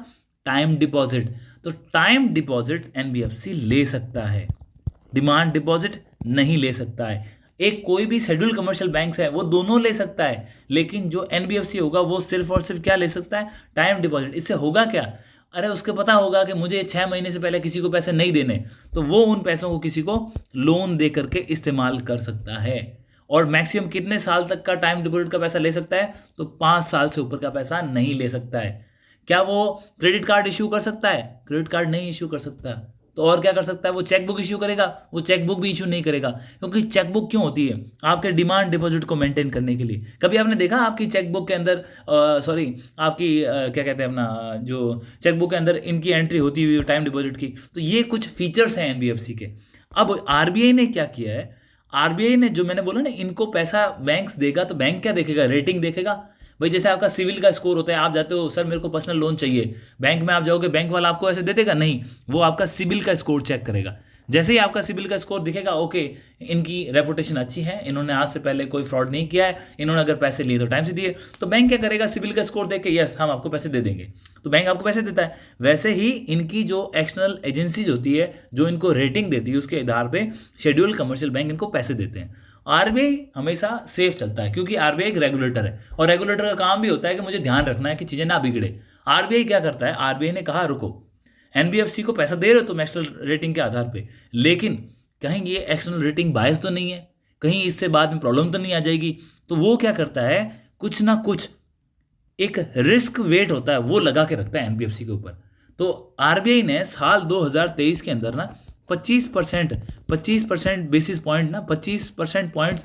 टाइम डिपॉजिट। तो टाइम डिपॉजिट एनबीएफसी ले सकता है, डिमांड डिपॉजिट नहीं ले सकता है। एक कोई भी शेड्यूल कमर्शियल बैंक्स है वो दोनों ले सकता है, लेकिन जो एनबीएफसी होगा वो सिर्फ और सिर्फ क्या ले सकता है, टाइम डिपॉजिट। इससे होगा क्या, अरे उसके पता होगा कि मुझे 6 महीने से पहले किसी को पैसे नहीं देने, तो वो उन पैसों को किसी को लोन दे करके इस्तेमाल कर सकता है। और मैक्सिमम कितने साल तक का टाइम डिपॉजिट का पैसा ले सकता है, तो 5 साल से ऊपर का पैसा नहीं ले सकता है। क्या वो क्रेडिट कार्ड इश्यू कर सकता है, क्रेडिट कार्ड नहीं इश्यू कर सकता। तो और क्या कर सकता है, वो चेकबुक इश्यू करेगा, वो चेकबुक भी इश्यू नहीं करेगा। क्योंकि चेकबुक क्यों होती है, आपके डिमांड डिपॉजिट को मेंटेन करने के लिए। कभी आपने देखा आपकी चेकबुक के अंदर आपकी क्या कहते हैं अपना, जो चेकबुक के अंदर इनकी एंट्री होती हुई टाइम डिपॉजिट की। तो ये कुछ फीचर्स हैं एनबीएफसी के। अब आरबीआई ने क्या किया है, आरबीआई ने जो मैंने बोला ना, इनको पैसा बैंक्स देगा, तो बैंक क्या देखेगा, रेटिंग देखेगा। भाई जैसे आपका सिविल का स्कोर होता है, आप जाते हो सर मेरे को पर्सनल लोन चाहिए, बैंक में आप जाओगे, बैंक वाला आपको ऐसे दे देगा, नहीं, वो आपका सिविल का स्कोर चेक करेगा। जैसे ही आपका सिविल का स्कोर दिखेगा, ओके इनकी रेपुटेशन अच्छी है, इन्होंने आज से पहले कोई फ्रॉड नहीं किया है, इन्होंने अगर पैसे लिए तो टाइम से दिए, तो बैंक क्या करेगा, सिविल का स्कोर देख के यस हम आपको पैसे दे देंगे, तो बैंक आपको पैसे देता है। वैसे ही इनकी जो एक्सटर्नल एजेंसीज होती है जो इनको रेटिंग देती है, उसके आधार पर शेड्यूल कमर्शियल बैंक इनको पैसे देते हैं। आरबीआई हमेशा सेफ चलता है, क्योंकि आरबीआई एक रेगुलेटर है, और रेगुलेटर का काम भी होता है कि मुझे ध्यान रखना है कि चीज़ें ना बिगड़े। आरबीआई क्या करता है, आरबीआई ने कहा रुको, एनबीएफसी को पैसा दे रहे हो तुम एक्सटर्नल रेटिंग के आधार पे, लेकिन कहीं ये एक्सटर्नल रेटिंग बायस तो नहीं है, कहीं इससे बाद में प्रॉब्लम तो नहीं आ जाएगी। तो वो क्या करता है, कुछ ना कुछ एक रिस्क वेट होता है वो लगा के रखता है एनबीएफसी के ऊपर। तो आरबीआई ने साल 2023 के अंदर ना 25% बेसिस पॉइंट ना 25% पॉइंट्स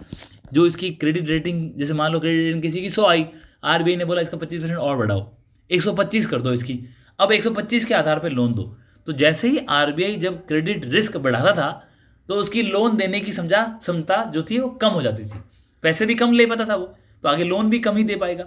जो इसकी क्रेडिट रेटिंग, जैसे मान लो क्रेडिट रेटिंग किसी की 100 आई, आरबीआई ने बोला इसका 25% और बढ़ाओ, 125 कर दो इसकी, अब 125 के आधार पर लोन दो। तो जैसे ही आरबीआई जब क्रेडिट रिस्क बढ़ाता था तो उसकी लोन देने की क्षमता जो थी वो कम हो जाती थी, पैसे भी कम ले पाता था वो, तो आगे लोन भी कम ही दे पाएगा।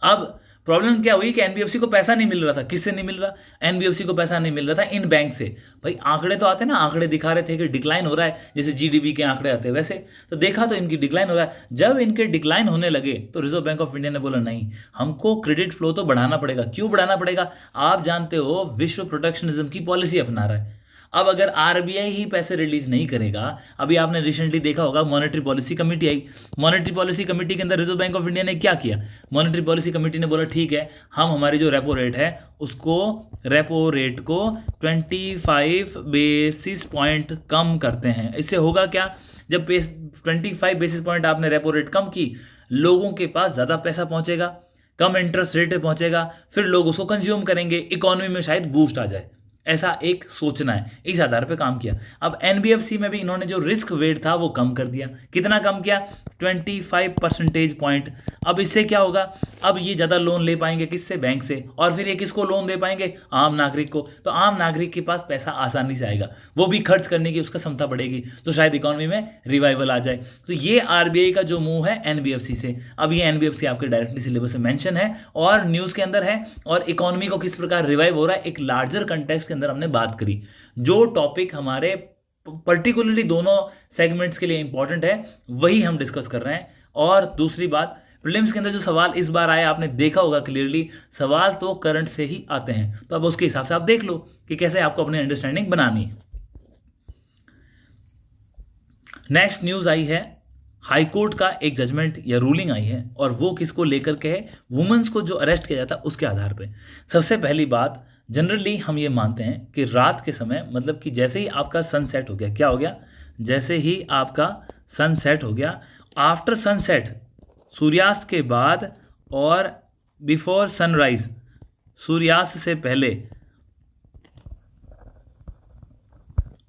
अब प्रॉब्लम क्या हुई कि एनबीएफसी को पैसा नहीं मिल रहा था। किससे नहीं मिल रहा? एनबीएफसी को पैसा नहीं मिल रहा था इन बैंक से। भाई आंकड़े तो आते ना, आंकड़े दिखा रहे थे कि डिक्लाइन हो रहा है, जैसे जीडीपी के आंकड़े आते हैं वैसे, तो देखा तो इनकी डिक्लाइन हो रहा है। जब इनके डिक्लाइन होने लगे तो रिजर्व बैंक ऑफ इंडिया ने बोला नहीं, हमको क्रेडिट फ्लो तो बढ़ाना पड़ेगा। क्यों बढ़ाना पड़ेगा? आप जानते हो विश्व प्रोटेक्शनिज्म की पॉलिसी अपना रहा है। अब अगर आरबीआई ही पैसे रिलीज नहीं करेगा, अभी आपने रिसेंटली देखा होगा मॉनेटरी पॉलिसी कमेटी आई, मॉनेटरी पॉलिसी कमेटी के अंदर रिजर्व बैंक ऑफ इंडिया ने क्या किया? मॉनेटरी पॉलिसी कमेटी ने बोला ठीक है, हम हमारी जो रेपो रेट है उसको, रेपो रेट को 25 बेसिस पॉइंट कम करते हैं। इससे होगा क्या? जब 25 बेसिस पॉइंट आपने रेपो रेट कम की, लोगों के पास ज़्यादा पैसा पहुंचेगा, कम इंटरेस्ट रेट पहुंचेगा, फिर लोग उसको कंज्यूम करेंगे, इकोनॉमी में शायद बूस्ट आ जाए, ऐसा एक सोचना है। इस आधार पे काम किया। अब एनबीएफसी में भी इन्होंने जो रिस्क वेट था वो कम कर दिया। कितना कम किया? 25% पॉइंट। अब इससे क्या होगा? अब ये ज़्यादा लोन ले पाएंगे, किससे? बैंक से। और फिर ये किसको लोन दे पाएंगे? आम नागरिक को। तो आम नागरिक के पास पैसा आसानी से आएगा, वो भी खर्च करने की उसका क्षमता बढ़ेगी, तो शायद इकोनॉमी में रिवाइवल आ जाए। तो ये आरबीआई का जो मूव है एनबीएफसी से। अब ये एनबीएफसी आपके डायरेक्टली सिलेबस में मेंशन है और न्यूज़ के अंदर है, और इकोनॉमी को किस प्रकार रिवाइव हो रहा है एक लार्जर कंटेक्स्ट के अंदर हमने बात करी। जो टॉपिक हमारे पर्टिकुलरली दोनों सेगमेंट्स के लिए इंपॉर्टेंट है वही हम डिस्कस कर रहे हैं। और दूसरी बात, प्रीलिम्स के अंदर जो सवाल इस बार आए आपने देखा होगा क्लियरली, सवाल तो करंट से ही आते हैं, तो अब उसके हिसाब से आप देख लो कि कैसे आपको अपनी अंडरस्टैंडिंग बनानी है। नेक्स्ट न्यूज आई है, हाईकोर्ट का एक जजमेंट या रूलिंग आई है, और वो किसको लेकर के है? वुमेन्स को जो अरेस्ट किया जाता है उसके आधार पे। सबसे पहली बात, जनरली हम ये मानते हैं कि रात के समय, मतलब कि जैसे ही आपका सनसेट हो गया, क्या हो गया? जैसे ही आपका सनसेट हो गया, आफ्टर सनसेट, सूर्यास्त के बाद और बिफोर सनराइज, सूर्यास्त से पहले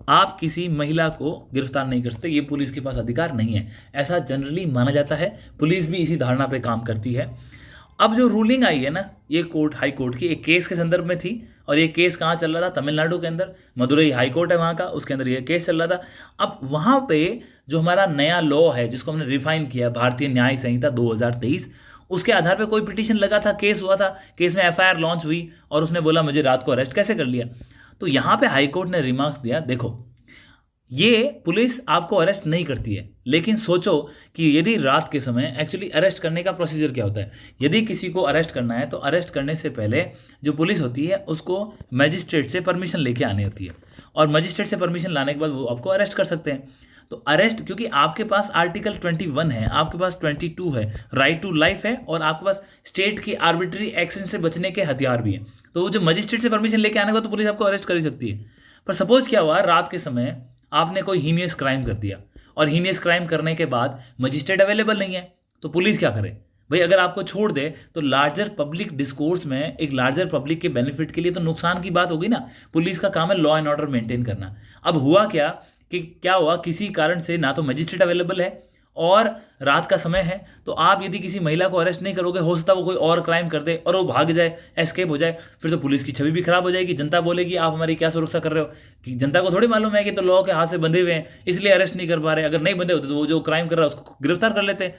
आप किसी महिला को गिरफ्तार नहीं कर सकते, ये पुलिस के पास अधिकार नहीं है, ऐसा जनरली माना जाता है। पुलिस भी इसी धारणा पे काम करती है। अब जो रूलिंग आई है ना, ये कोर्ट, हाई कोर्ट की, एक केस के संदर्भ में थी, और ये केस कहाँ चल रहा था? तमिलनाडु के अंदर, मदुरई हाई कोर्ट है वहाँ का, उसके अंदर ये केस चल रहा था। अब वहाँ पे जो हमारा नया लॉ है जिसको हमने रिफाइन किया, भारतीय न्याय संहिता 2023, उसके आधार पे कोई पिटीशन लगा था, केस हुआ था, केस में एफआईआर लॉन्च हुई, और उसने बोला मुझे रात को अरेस्ट कैसे कर लिया। तो यहाँ पे हाईकोर्ट ने रिमार्क्स दिया, देखो ये पुलिस आपको अरेस्ट नहीं करती है, लेकिन सोचो कि यदि रात के समय एक्चुअली अरेस्ट करने का प्रोसीजर क्या होता है। यदि किसी को अरेस्ट करना है तो अरेस्ट करने से पहले जो पुलिस होती है उसको मजिस्ट्रेट से परमिशन लेके आनी होती है, और मजिस्ट्रेट से परमिशन लाने के बाद वो आपको अरेस्ट कर सकते हैं। तो अरेस्ट, क्योंकि आपके पास आर्टिकल 21 है, आपके पास 22 है, राइट टू लाइफ है, और आपके पास स्टेट की आर्बिट्री एक्शन से बचने के हथियार भी हैं, तो वो जो मजिस्ट्रेट से परमिशन लेके आने का तो पुलिस आपको अरेस्ट कर ही सकती है। पर सपोज क्या हुआ, रात के समय आपने कोई हीनियस क्राइम कर दिया, और हीनियस क्राइम करने के बाद मजिस्ट्रेट अवेलेबल नहीं है, तो पुलिस क्या करे भाई? अगर आपको छोड़ दे तो लार्जर पब्लिक डिस्कोर्स में, एक लार्जर पब्लिक के बेनिफिट के लिए तो नुकसान की बात होगी ना। पुलिस का काम है लॉ एंड ऑर्डर मेंटेन करना। अब हुआ क्या कि क्या हुआ, किसी कारण से ना तो मजिस्ट्रेट अवेलेबल है और रात का समय है, तो आप यदि किसी महिला को अरेस्ट नहीं करोगे, हो सकता है वो कोई और क्राइम कर दे और वो भाग जाए, एस्केप हो जाए, फिर तो पुलिस की छवि भी खराब हो जाएगी। जनता बोलेगी आप हमारी क्या सुरक्षा कर रहे हो, कि जनता को थोड़ी मालूम है कि तो लॉ के हाथ से बंधे हुए हैं इसलिए अरेस्ट नहीं कर पा रहे। अगर नहीं बंधे होते तो वो जो क्राइम कर रहा है उसको गिरफ्तार कर लेते।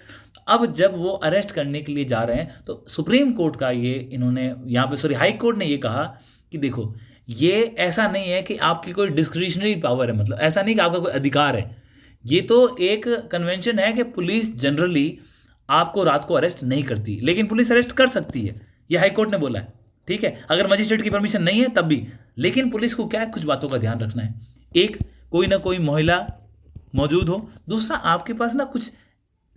अब जब वो अरेस्ट करने के लिए जा रहे हैं तो सुप्रीम कोर्ट का ये इन्होंने यहाँ पे, सॉरी हाई कोर्ट ने ये कहा कि देखो ये ऐसा नहीं है कि आपकी कोई डिस्क्रिशनरी पावर है, मतलब ऐसा नहीं कि आपका कोई अधिकार है, ये तो एक कन्वेंशन है कि पुलिस जनरली आपको रात को अरेस्ट नहीं करती, लेकिन पुलिस अरेस्ट कर सकती है, ये हाई कोर्ट ने बोला है। ठीक है, अगर मजिस्ट्रेट की परमिशन नहीं है तब भी, लेकिन पुलिस को क्या है, कुछ बातों का ध्यान रखना है। एक, कोई ना कोई महिला मौजूद हो, दूसरा आपके पास ना कुछ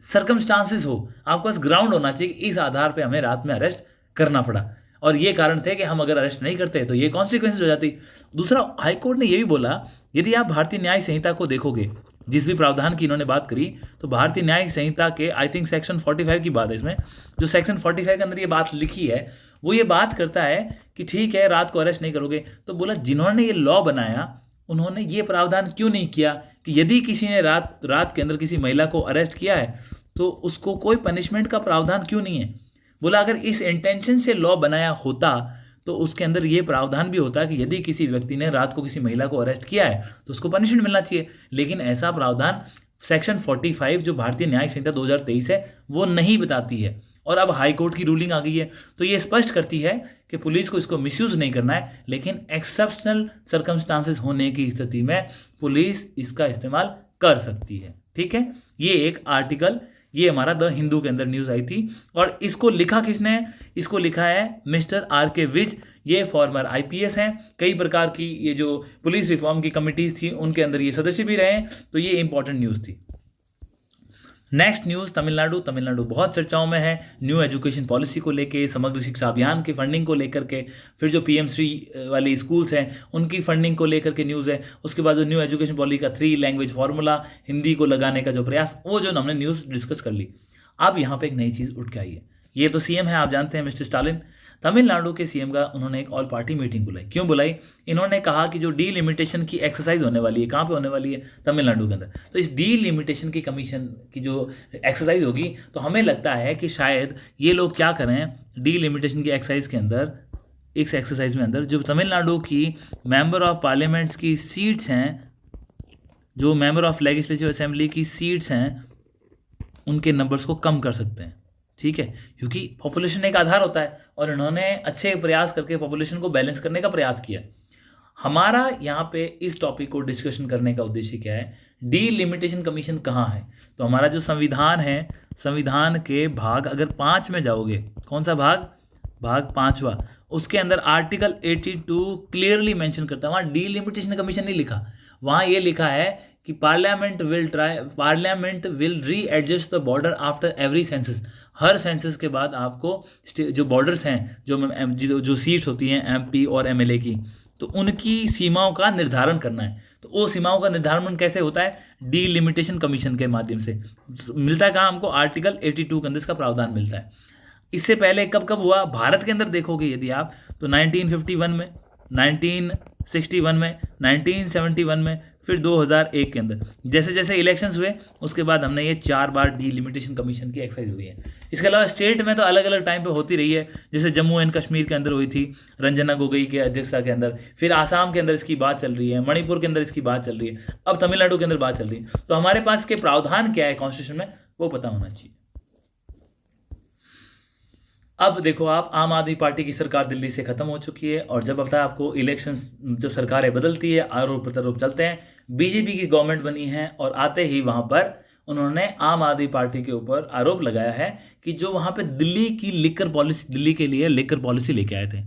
सर्कमस्टांसेस हो, आपके पास ग्राउंड होना चाहिए कि इस आधार पर हमें रात में अरेस्ट करना पड़ा, और ये कारण थे कि हम अगर अरेस्ट नहीं करते तो ये कॉन्सिक्वेंसेज हो जाती। दूसरा, हाईकोर्ट ने यह भी बोला, यदि आप भारतीय न्याय संहिता को देखोगे, जिस भी प्रावधान की इन्होंने बात करी, तो भारतीय न्याय संहिता के आई थिंक सेक्शन 45 की बात है इसमें, जो सेक्शन 45 के अंदर ये बात लिखी है वो ये बात करता है कि ठीक है रात को अरेस्ट नहीं करोगे, तो बोला जिन्होंने ये लॉ बनाया उन्होंने ये प्रावधान क्यों नहीं किया कि यदि किसी ने रात रात के अंदर किसी महिला को अरेस्ट किया है तो उसको कोई पनिशमेंट का प्रावधान क्यों नहीं है। बोला अगर इस इंटेंशन से लॉ बनाया होता तो उसके अंदर ये प्रावधान भी होता कि यदि किसी व्यक्ति ने रात को किसी महिला को अरेस्ट किया है तो उसको पनिशमेंट मिलना चाहिए, लेकिन ऐसा प्रावधान सेक्शन 45 जो भारतीय न्यायिक संहिता 2023 है वो नहीं बताती है। और अब हाई कोर्ट की रूलिंग आ गई है तो ये स्पष्ट करती है कि पुलिस को इसको मिसयूज नहीं करना है, लेकिन एक्सेप्शनल सर्कमस्टांसेस होने की स्थिति में पुलिस इसका इस्तेमाल कर सकती है। ठीक है, ये एक आर्टिकल, ये हमारा द हिंदू के अंदर न्यूज़ आई थी। और इसको लिखा किसने है? इसको लिखा है मिस्टर R.K. विज। ये फॉर्मर IPS हैं, कई प्रकार की ये जो पुलिस रिफॉर्म की कमिटीज़ थी उनके अंदर ये सदस्य भी रहे हैं, तो ये इंपॉर्टेंट न्यूज़ थी। नेक्स्ट न्यूज़ तमिलनाडु बहुत चर्चाओं में है, न्यू एजुकेशन पॉलिसी को लेके, समग्र शिक्षा अभियान की फंडिंग को लेकर के, फिर जो PM श्री वाली स्कूल्स हैं उनकी फंडिंग को लेकर के न्यूज़ है। उसके बाद जो न्यू एजुकेशन पॉलिसी का 3 लैंग्वेज फार्मूला, हिंदी को लगाने का जो प्रयास, वो जो हमने न्यूज़ डिस्कस कर ली। अब यहाँ पे एक नई चीज़ उठ के आई है। ये तो CM है, आप जानते हैं मिस्टर स्टालिन। तमिलनाडु के CM का उन्होंने एक ऑल पार्टी मीटिंग बुलाई। क्यों बुलाई? इन्होंने कहा कि जो डीलिमिटेशन की एक्सरसाइज होने वाली है, कहाँ पे होने वाली है? तमिलनाडु के अंदर। तो इस डीलिमिटेशन की कमीशन की जो एक्सरसाइज होगी, तो हमें लगता है कि शायद ये लोग क्या करें, डीलिमिटेशन की एक्सरसाइज के अंदर, इस एक्सरसाइज में अंदर जो तमिलनाडु की मेंबर ऑफ पार्लियामेंट्स की सीट्स हैं, जो मेंबर ऑफ लेजिस्लेटिव असेंबली की सीट्स हैं, उनके नंबर्स को कम कर सकते हैं। ठीक है, क्योंकि पॉपुलेशन एक आधार होता है और इन्होंने अच्छे प्रयास करके पॉपुलेशन को बैलेंस करने का प्रयास किया। हमारा यहाँ पे इस टॉपिक को डिस्कशन करने का उद्देश्य क्या है? डीलिमिटेशन कमीशन कहाँ है? तो हमारा जो संविधान है, संविधान के भाग अगर 5 में जाओगे, कौन सा भाग? भाग 5वां, उसके अंदर आर्टिकल 82 क्लियरली मेंशन करता है। वहाँ डीलिमिटेशन कमीशन नहीं लिखा, वहाँ ये लिखा है कि parliament will readjust the border after every census. Her census के बाद आपको जो बॉर्डर्स हैं, जो सीट्स होती हैं MP और MLA की, तो उनकी सीमाओं का निर्धारण करना है। तो वो सीमाओं का निर्धारण कैसे होता है? डीलिमिटेशन कमीशन के माध्यम से मिलता है। कहाँ हमको? आर्टिकल 82 के अंदर इसका प्रावधान मिलता है। इससे पहले कब कब हुआ? भारत के अंदर देखोगे यदि आप, तो 1951 में, 1961 में, 1971 में, फिर 2001 के अंदर। जैसे जैसे इलेक्शंस हुए उसके बाद हमने ये 4 बार डीलिमिटेशन कमीशन की एक्सरसाइज हुई है। इसके अलावा स्टेट में तो अलग अलग टाइम पे होती रही है, जैसे जम्मू एंड कश्मीर के अंदर हुई थी रंजना गोगोई के अध्यक्षता के अंदर, फिर आसाम के अंदर इसकी बात चल रही है, मणिपुर के अंदर इसकी बात चल रही है, अब तमिलनाडु के अंदर बात चल रही है। तो हमारे पास के प्रावधान क्या है कॉन्स्टिट्यूशन में, वो पता होना चाहिए। अब देखो आप, आम आदमी पार्टी की सरकार दिल्ली से खत्म हो चुकी है, और जब पता है आपको इलेक्शंस, जब सरकारें बदलती है, आरोप प्रत्यारोप चलते हैं, BJP की गवर्नमेंट बनी है, और आते ही वहां पर उन्होंने आम आदमी पार्टी के ऊपर आरोप लगाया है कि जो वहां पे दिल्ली की लिकर पॉलिसी, दिल्ली के लिए लिकर पॉलिसी लेके आए थे।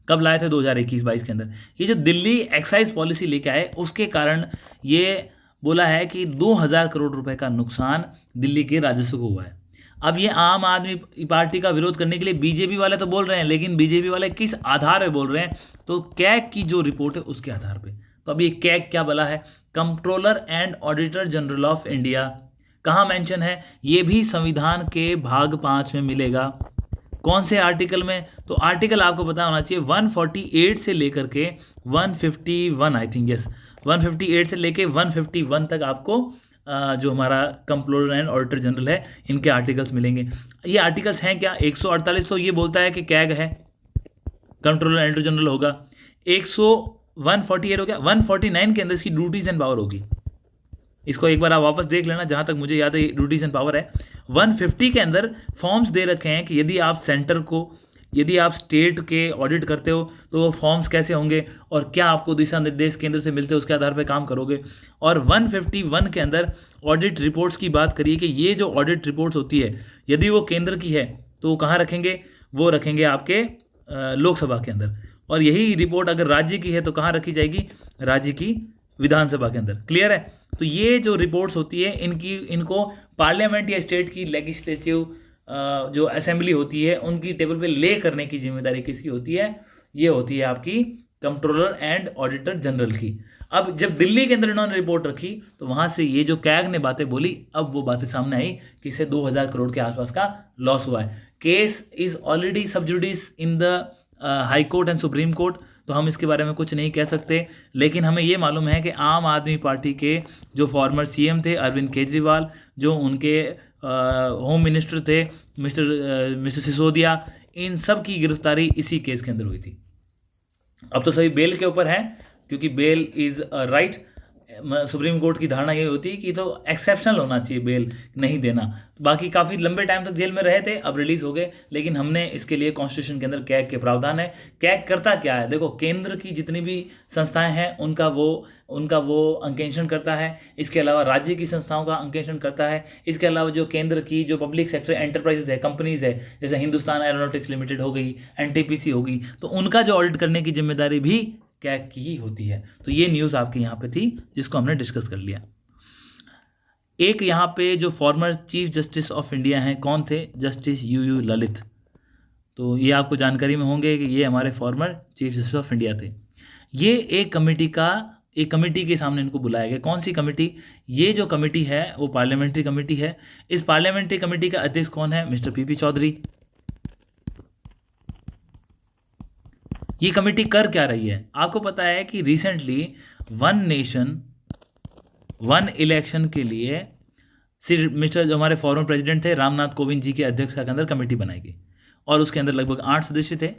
कब लाए थे? 2021-22 के अंदर। ये जो दिल्ली एक्साइज पॉलिसी लेके आए, उसके कारण ये बोला है कि 2000 करोड़ रुपए का नुकसान दिल्ली के राजस्व को हुआ है। अब ये आम आदमी पार्टी का विरोध करने के लिए BJP वाले तो बोल रहे हैं, लेकिन BJP वाले किस आधार पे बोल रहे हैं? तो कैग की जो रिपोर्ट है उसके आधार पे। तो अब ये कैग क्या बोला है? Controller and auditor general of India. कहाँ मेंशन है? ये भी संविधान के भाग 5 में मिलेगा। कौन से आर्टिकल में? तो आर्टिकल आपको पता होना चाहिए 148 से लेकर के 151, आई थिंक, यस, 158 से लेके 151 तक आपको जो हमारा कंट्रोलर एंड ऑडिटर जनरल है, इनके आर्टिकल्स मिलेंगे। ये आर्टिकल्स हैं क्या? 148 तो ये बोलता है कि कैग है, कंट्रोलर एंड ऑडिटर जनरल होगा। 148 हो गया। 149 के अंदर इसकी ड्यूटीज एंड पावर होगी। इसको एक बार आप वापस देख लेना, जहाँ तक मुझे याद है ड्यूटीज एंड पावर है। 150 के अंदर फॉर्म्स दे रखे हैं कि यदि आप सेंटर को, यदि आप स्टेट के ऑडिट करते हो तो वो फॉर्म्स कैसे होंगे और क्या आपको दिशा निर्देश केंद्र से मिलते हैं, उसके आधार पर काम करोगे। और 151 के अंदर ऑडिट रिपोर्ट्स की बात करिए कि ये जो ऑडिट रिपोर्ट्स होती है, यदि वो केंद्र की है तो वो कहाँ रखेंगे? वो रखेंगे आपके लोकसभा के अंदर। और यही रिपोर्ट अगर राज्य की है तो कहाँ रखी जाएगी? राज्य की विधानसभा के अंदर। क्लियर है? तो ये जो रिपोर्ट्स होती है, इनको पार्लियामेंट या स्टेट की लेजिस्लेटिव जो असेंबली होती है उनकी टेबल पे ले करने की जिम्मेदारी किसकी होती है? ये होती है आपकी कंट्रोलर एंड ऑडिटर जनरल की। अब जब दिल्ली के अंदर इन्होंने रिपोर्ट रखी तो वहां से ये जो कैग ने बातें बोली, अब वो बातें सामने आई कि इसे 2000 करोड़ के आसपास का लॉस हुआ है। केस इज ऑलरेडी सब जुडिस in the high court and supreme court, तो हम इसके बारे में कुछ नहीं कह सकते। लेकिन हमें ये मालूम है कि आम आदमी पार्टी के जो फॉर्मर सीएम थे अरविंद केजरीवाल, जो उनके होम मिनिस्टर थे मिस्टर सिसोदिया, इन सब की गिरफ्तारी इसी केस के अंदर हुई थी। अब तो सभी बेल के ऊपर हैं, क्योंकि bail is right. Supreme court की धारणा ये होती है कि तो एक्सेप्शनल होना चाहिए बेल नहीं देना। बाकी काफ़ी लंबे टाइम तक जेल में रहे थे, अब रिलीज़ हो गए, लेकिन हमने इसके लिए कॉन्स्टिट्यूशन के अंदर कैग के प्रावधान है। कैग करता क्या है? देखो, केंद्र की जितनी भी संस्थाएं हैं उनका वो अंकेक्षण करता है। इसके अलावा राज्य की संस्थाओं का अंकेक्षण करता है। इसके अलावा जो केंद्र की जो पब्लिक सेक्टर एंटरप्राइजेज है, कंपनीज है, जैसे हिंदुस्तान एरोनॉटिक्स लिमिटेड हो गई, एनटीपीसी हो गई, तो उनका जो ऑडिट करने की जिम्मेदारी भी कैग की ही होती है। तो ये न्यूज़ आपके यहाँ पे थी जिसको हमने डिस्कस कर लिया। एक यहाँ पे जो former chief justice of India हैं, कौन थे? Justice U Lalit. तो ये आपको जानकारी में होंगे कि ये हमारे former chief justice of India थे। ये एक कमेटी के सामने इनको बुलाया गया। कौन सी कमेटी? ये जो कमेटी है वो पार्लियामेंट्री कमेटी है। इस पार्लियामेंट्री कमेटी का अध्यक्ष कौन है? Mister PP Chaudhary. ये कमेटी कर क्या रही है? आपको पता है कि recently one nation one election के लिए मिस्टर जो हमारे फॉर्मर प्रेसिडेंट थे रामनाथ कोविंद जी की अध्यक्षता के अंदर कमेटी बनाई गई, और उसके अंदर लगभग 8 सदस्य थे।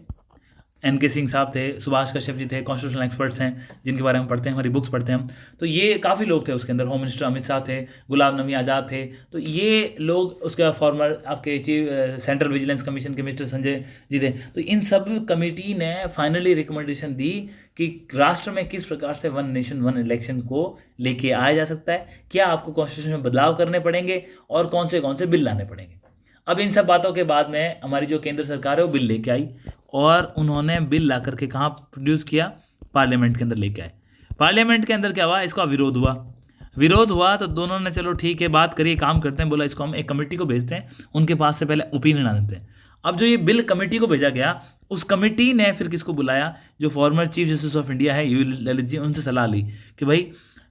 एनके सिंह साहब थे, सुभाष कश्यप जी थे, कॉन्स्टिट्यूशनल एक्सपर्ट्स हैं जिनके बारे में पढ़ते हैं, हमारी बुक्स पढ़ते हैं हम। तो ये काफ़ी लोग थे उसके अंदर। होम मिनिस्टर अमित शाह थे, गुलाम नबी आज़ाद थे। तो ये लोग, उसके फॉर्मर आपके चीफ सेंट्रल विजिलेंस कमीशन के मिस्टर संजय जी थे। तो इन सब कमेटी ने फाइनली रिकमेंडेशन दी कि राष्ट्र में किस प्रकार से वन नेशन वन इलेक्शन को लेके आया जा सकता है, क्या आपको कॉन्स्टिट्यूशन में बदलाव करने पड़ेंगे और कौन से बिल लाने पड़ेंगे। अब इन सब बातों के बाद में हमारी जो केंद्र सरकार है वो बिल लेके आई, और उन्होंने बिल ला करके कहाँ प्रोड्यूस किया? पार्लियामेंट के अंदर लेके आए। पार्लियामेंट के अंदर क्या हुआ? इसका विरोध हुआ तो दोनों ने चलो ठीक है, बात करिए, काम करते हैं। बोला इसको हम एक कमेटी को भेजते हैं, उनके पास से पहले ओपिनियन आ देते हैं। अब जो ये बिल कमेटी को भेजा गया, उस कमेटी ने फिर किसको बुलाया? जो former chief justice of India है यू ललित जी, उनसे सलाह ली कि भाई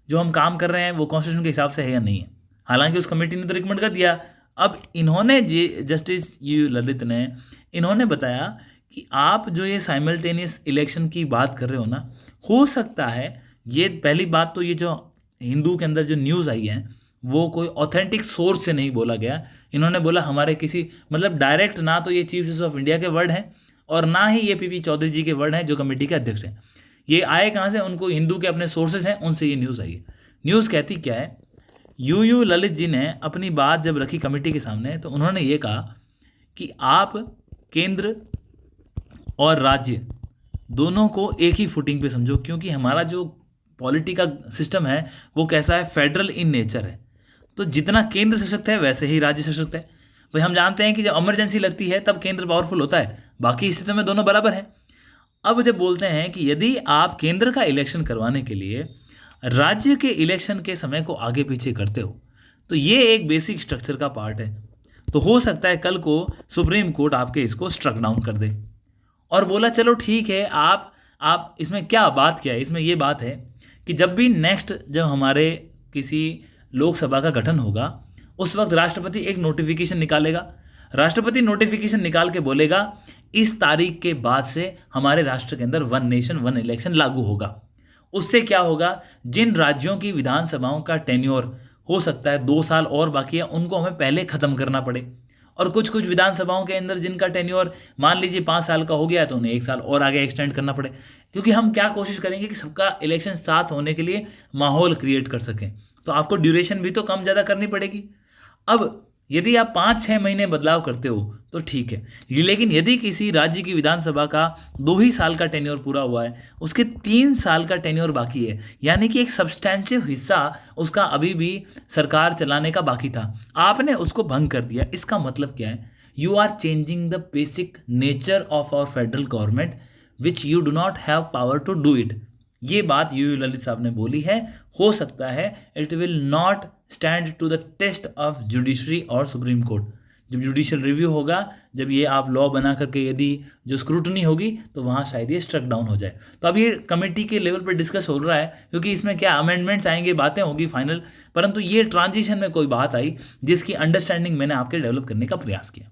जो हम काम कर रहे हैं वो कॉन्स्टिट्यूशन के हिसाब से है या नहीं है। हालांकि उस कमेटी ने तो रिकमेंड कर दिया। अब इन्होंने जस्टिस यू ललित ने इन्होंने बताया कि आप जो ये साइमल्टेनियस इलेक्शन की बात कर रहे हो ना, हो सकता है ये पहली बात तो ये जो हिंदू के अंदर जो न्यूज़ आई है वो कोई ऑथेंटिक सोर्स से नहीं बोला गया। इन्होंने बोला हमारे किसी मतलब डायरेक्ट ना तो ये चीफ जस्टिस ऑफ इंडिया के वर्ड हैं और ना ही ये पीपी चौधरी जी के वर्ड हैं जो कमेटी के अध्यक्ष हैं। ये आए कहाँ से? उनको हिंदू के अपने सोर्सेज हैं, उनसे ये न्यूज़ आई है। न्यूज़ कहती क्या है? यू ललित जी ने अपनी बात जब रखी कमेटी के सामने, तो उन्होंने ये कहा कि आप केंद्र और राज्य दोनों को एक ही फुटिंग पे समझो, क्योंकि हमारा जो पॉलिटी का सिस्टम है वो कैसा है? फेडरल इन नेचर है। तो जितना केंद्र सशक्त है वैसे ही राज्य सशक्त है। भाई हम जानते हैं कि जब इमरजेंसी लगती है तब केंद्र पावरफुल होता है, बाकी स्थितियों में दोनों बराबर हैं। अब जब बोलते हैं कि यदि आप केंद्र का इलेक्शन करवाने के लिए राज्य के इलेक्शन के समय को आगे पीछे करते हो, तो ये एक बेसिक स्ट्रक्चर का पार्ट है। तो हो सकता है कल को सुप्रीम कोर्ट आपके इसको स्ट्रक डाउन कर दे। और बोला चलो ठीक है, आप इसमें क्या बात क्या है? इसमें ये बात है कि जब भी नेक्स्ट जब हमारे किसी लोकसभा का गठन होगा, उस वक्त राष्ट्रपति एक नोटिफिकेशन निकालेगा। राष्ट्रपति नोटिफिकेशन निकाल के बोलेगा इस तारीख के बाद से हमारे राष्ट्र के अंदर वन नेशन वन इलेक्शन लागू होगा। उससे क्या होगा? जिन राज्यों की विधानसभाओं का टेन्योर हो सकता है 2 साल और बाकी है, उनको हमें पहले ख़त्म करना पड़े। और कुछ विधानसभाओं के अंदर जिनका टेन्योर मान लीजिए 5 साल का हो गया है, तो उन्हें 1 साल और आगे एक्सटेंड करना पड़े। क्योंकि हम क्या कोशिश करेंगे कि सबका इलेक्शन साथ होने के लिए माहौल क्रिएट कर सकें, तो आपको ड्यूरेशन भी तो कम ज़्यादा करनी पड़ेगी। अब यदि आप 5-6 महीने बदलाव करते हो तो ठीक है, लेकिन यदि किसी राज्य की विधानसभा का 2 ही साल का टेन्योर पूरा हुआ है, उसके 3 साल का टेन्योर बाकी है, यानी कि एक सब्सटैंशियल हिस्सा उसका अभी भी सरकार चलाने का बाकी था, आपने उसको भंग कर दिया। इसका मतलब क्या है? You are changing the basic nature of our federal government which you do not have power to do it. ये बात यू ललित साहब ने बोली है। हो सकता है it will not stand to the test of judiciary और सुप्रीम कोर्ट। जब जुडिशियल रिव्यू होगा, जब ये आप लॉ बना करके यदि जो स्क्रूटनी होगी, तो वहाँ शायद ये स्ट्रक डाउन हो जाए। तो अब ये कमेटी के लेवल पर डिस्कस हो रहा है, क्योंकि इसमें क्या अमेंडमेंट्स आएंगे, बातें होगी फाइनल। परंतु ये ट्रांजिशन में कोई बात आई जिसकी अंडरस्टैंडिंग मैंने आपके डेवलप करने का प्रयास किया।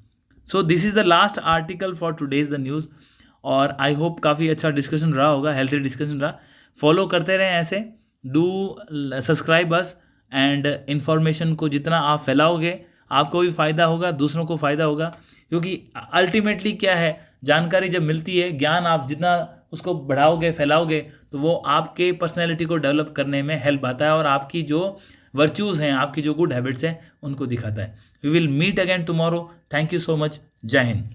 So this is the last article for today's the news, और आई होप काफ़ी अच्छा डिस्कशन रहा होगा, हेल्थी डिस्कशन रहा। फॉलो करते रहें ऐसे, do subscribe us, and information को जितना आप फैलाओगे आपको भी फ़ायदा होगा, दूसरों को फ़ायदा होगा, क्योंकि अल्टीमेटली क्या है, जानकारी जब मिलती है, ज्ञान आप जितना उसको बढ़ाओगे फैलाओगे तो वो आपके पर्सनैलिटी को डेवलप करने में हेल्प आता है और आपकी जो वर्च्यूज़ हैं, आपकी जो गुड हैबिट्स हैं उनको दिखाता है। We will meet again tomorrow. Thank you so much. Jai Hind.